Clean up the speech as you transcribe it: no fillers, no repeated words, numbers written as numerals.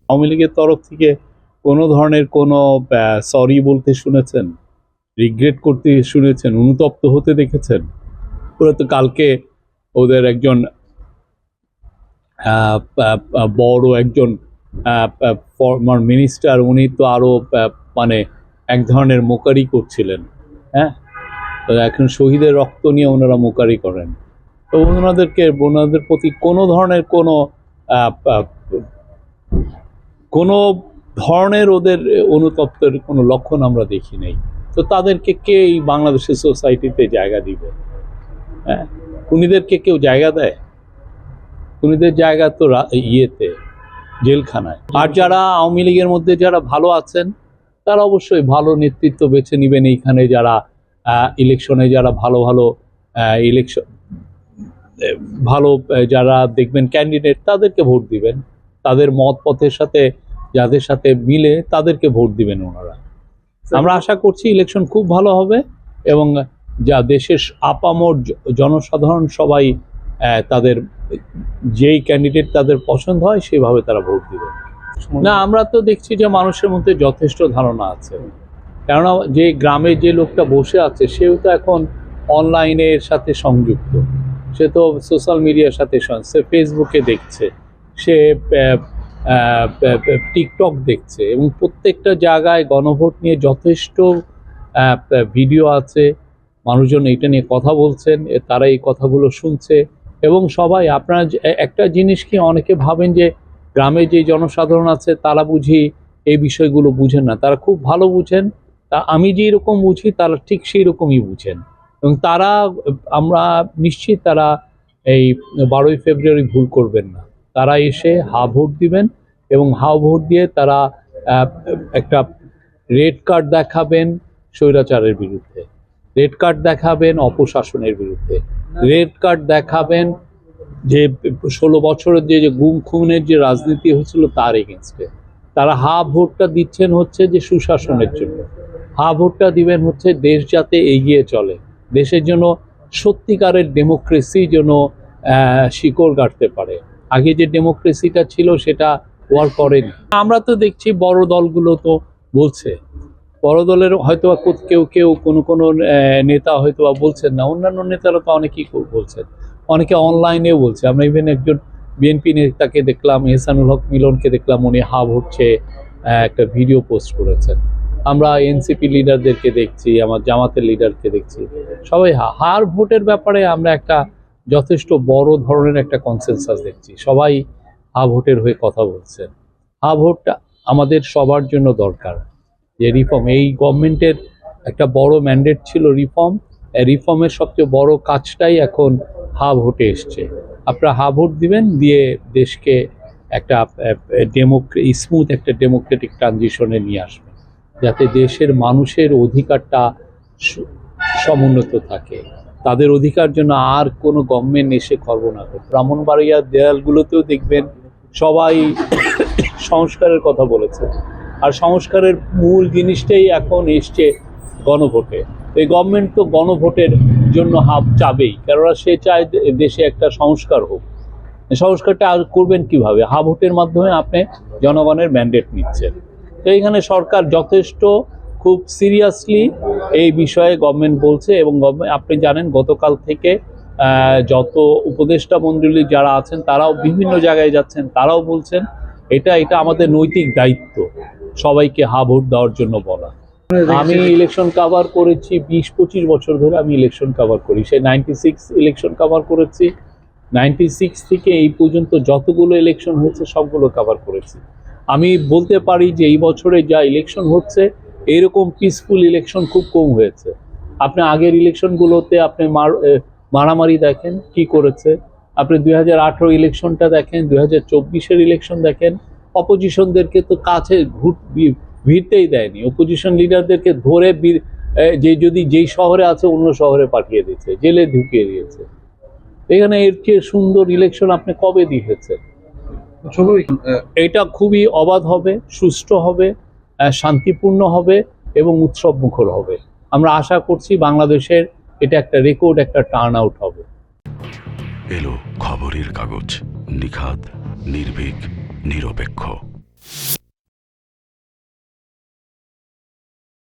আওয়ামী লীগের তরফ থেকে কোনো ধরনের কোনো সরি বলতে শুনেছেন, রিগ্রেট করতে শুনেছেন, অনুতপ্ত হতে দেখেছেন? ওরা তো কালকে ওদের একজন বড় একজন ফর্মার মিনিস্টার, উনি তো আরো মানে এক ধরনের মোকারি করছিলেন। হ্যাঁ, তো এখন শহীদের রক্ত নিয়ে ওনারা মোকারি করেন। তো ওনাদের প্রতি কোনো ধরনের কোনো ধরনের ওদের অনুতপ্তের কোনো লক্ষণ আমরা দেখি নাই। তো তাদেরকে কে এই বাংলাদেশের সোসাইটিতে জায়গা দিবে? হ্যাঁ, খুনিদেরকে কেউ জায়গা দেয়? খুনিদের জায়গা তো ইয়েতে, জেলখানায়। আর যারা আওয়ামী লীগের মধ্যে যারা ভালো আছেন, তারা অবশ্যই ভালো নেতৃত্ব বেছে নেবেন। এইখানে যারা ইলেকশনে যারা ভালো ভালো ইলেকশন ভালো যারা দেখবেন ক্যান্ডিডেট, তাদেরকে ভোট দিবেন। তাদের মত পথের সাথে যাদের সাথে মিলে তাদেরকে ভোট দিবেন ওনারা। আমরা আশা করছি ইলেকশন খুব ভালো হবে এবং যা দেশের আপামর জনসাধারণ সবাই তাদের যেই ক্যান্ডিডেট তাদের পছন্দ হয় সেভাবে তারা ভোট দিবে। না, আমরা তো দেখছি যে মানুষের মধ্যে যথেষ্ট ধারণা আছে। কেননা যে গ্রামে যে লোকটা বসে আছে সেও তো এখন অনলাইনের সাথে সংযুক্ত, সে তো সোশ্যাল মিডিয়ার সাথে, সে ফেসবুকে দেখছে, সে টিকটক দেখছে এবং প্রত্যেকটা জায়গায় গণভোট নিয়ে যথেষ্ট ভিডিও আছে। মানুষজন এটা নিয়ে কথা বলছেন, তারা এই কথাগুলো শুনছে এবং সবাই আপনারা একটা জিনিস কি অনেকে ভাবেন যে গ্রামে যে জনসাধারণ আছে তারা বুঝি এই বিষয়গুলো বুঝেন না, তারা খুব ভালো বুঝেন। তা আমি যেই রকম বুঝি তারা ঠিক সেই রকমই বুঝেন এবং তারা, আমরা নিশ্চিত তারা এই 12ই ফেব্রুয়ারি ভুল করবেন না। তারা এসে হা ভোট দিবেন এবং হা ভোট দিয়ে তারা একটা রেড কার্ড দেখাবেন স্বৈরাচারের বিরুদ্ধে, রেড কার্ড দেখাবেন অপশাসনের বিরুদ্ধে, রেড কার্ড দেখাবেন যে 16 বছরের যে গুম খুনের যে রাজনীতি হয়েছিল তার এগেনস্টে। তারা হা ভোটটা দিচ্ছেন হচ্ছে যে সুশাসনের জন্য, হা ভোটটা দিবেন হচ্ছে দেশ যাতে এগিয়ে চলে, দেশের জন্য সত্যিকারের ডেমোক্রেসি যেন শিকড় গাড়তে পারে। আগে যে ডেমোক্রেসিটা ছিল সেটা ওয়ার্ক করেনি। আমরা তো দেখছি বড় দলগুলো তো বলছে, বড় দলের হয়তো কেউ কেউ কোনো নেতা হয়তো বলছেন না, অন্যান্য নেতারা তো অনেকেই বলছেন, অনেকে অনলাইনেও বলছে। আমরা ইভেন একজন বিএনপি নেতাকে দেখলাম, এহসানুল হক মিলনকে দেখলাম, উনি হা ভোটছে একটা ভিডিও পোস্ট করেছেন। আমরা এনসিপি লিডারদেরকে দেখছি, আমার জামাতের লিডারকে দেখছি, সবাই হার ভোটের ব্যাপারে আমরা একটা যথেষ্ট বড় ধরনের একটা কনসেনসাস দেখছি। সবাই হা ভোটের হয়ে কথা বলছেন। হা ভোটটা আমাদের সবার জন্য দরকার। যে রিফর্ম, এই গভর্নমেন্টের একটা বড় ম্যান্ডেট ছিল রিফর্ম, রিফর্মের সবচেয়ে বড় কাজটাই এখন হা ভোটে এসছে। আপনারা হা ভোট দিবেন, দিয়ে দেশকে একটা স্মুথ একটা ডেমোক্রেটিক ট্রানজিশনে নিয়ে আসবেন, যাতে দেশের মানুষের অধিকারটা সমুন্নত থাকে, তাদের অধিকার জন্য আর কোনো গভর্নমেন্ট এসে খর্ব না করে। ব্রাহ্মণবাড়িয়ার দেয়ালগুলোতেও দেখবেন সবাই সংস্কারের কথা বলেছে, আর সংস্কারের মূল জিনিসটাই এখন এসছে গণভোটে। এই গভর্নমেন্ট তো গণভোটের জন্য চাবেই, কেননা সে চায় দেশে একটা সংস্কার হোক। সংস্কারটা আর করবেন কিভাবে? হা ভোটের মাধ্যমে আপনি জনগণের ম্যান্ডেট নিচ্ছেন। তো এইখানে সরকার যথেষ্ট খুব সিরিয়াসলি এই বিষয়ে গভর্নমেন্ট বলছে এবং আপনি জানেন গতকাল থেকে যত উপদেষ্টা মণ্ডলী যারা আছেন তারাও বিভিন্ন জায়গায় যাচ্ছেন, তারাও বলছেন এটা আমাদের নৈতিক দায়িত্ব সবাইকে হা ভোট দেওয়ার জন্য বলা। আমি ইলেকশন কভার করেছি 20-25 বছর ধরে, আমি ইলেকশন কভার করি। সে 96 ইলেকশন কভার করেছি, 96 থেকে এই পর্যন্ত যতগুলো ইলেকশন হয়েছে সবগুলো কভার করেছি। আমি বলতে পারি যে এই বছরে যা ইলেকশন হচ্ছে এরকম পিসফুল ইলেকশন খুব কম হয়েছে। আপনি আগের ইলেকশনগুলোতে আপনি মারামারি দেখেন কি করেছে, আপনি 2018 ইলেকশনটা দেখেন, 2024-এর ইলেকশন দেখেন, অপোজিশনদেরকে তো কাছে ভিড়তেই দেয়নি, অপোজিশন লিডারদেরকে ধরে যেই শহরে আছে অন্য শহরে পাঠিয়ে দিয়েছে, জেলে ঢুকিয়ে দিয়েছে। এখানে এর চেয়ে সুন্দর ইলেকশন আপনি কবে দিয়েছেন? এটা খুবই অবাধ হবে, সুষ্ঠু হবে, শান্তিপূর্ণ হবে এবং উৎসব মুখর হবে। আমরা আশা করছি বাংলাদেশের এটা একটা রেকর্ড, একটা টার্ন আউট হবে। এলো খবরের কাগজ, নিখাত, নির্ভীক, নিরপেক্ষ।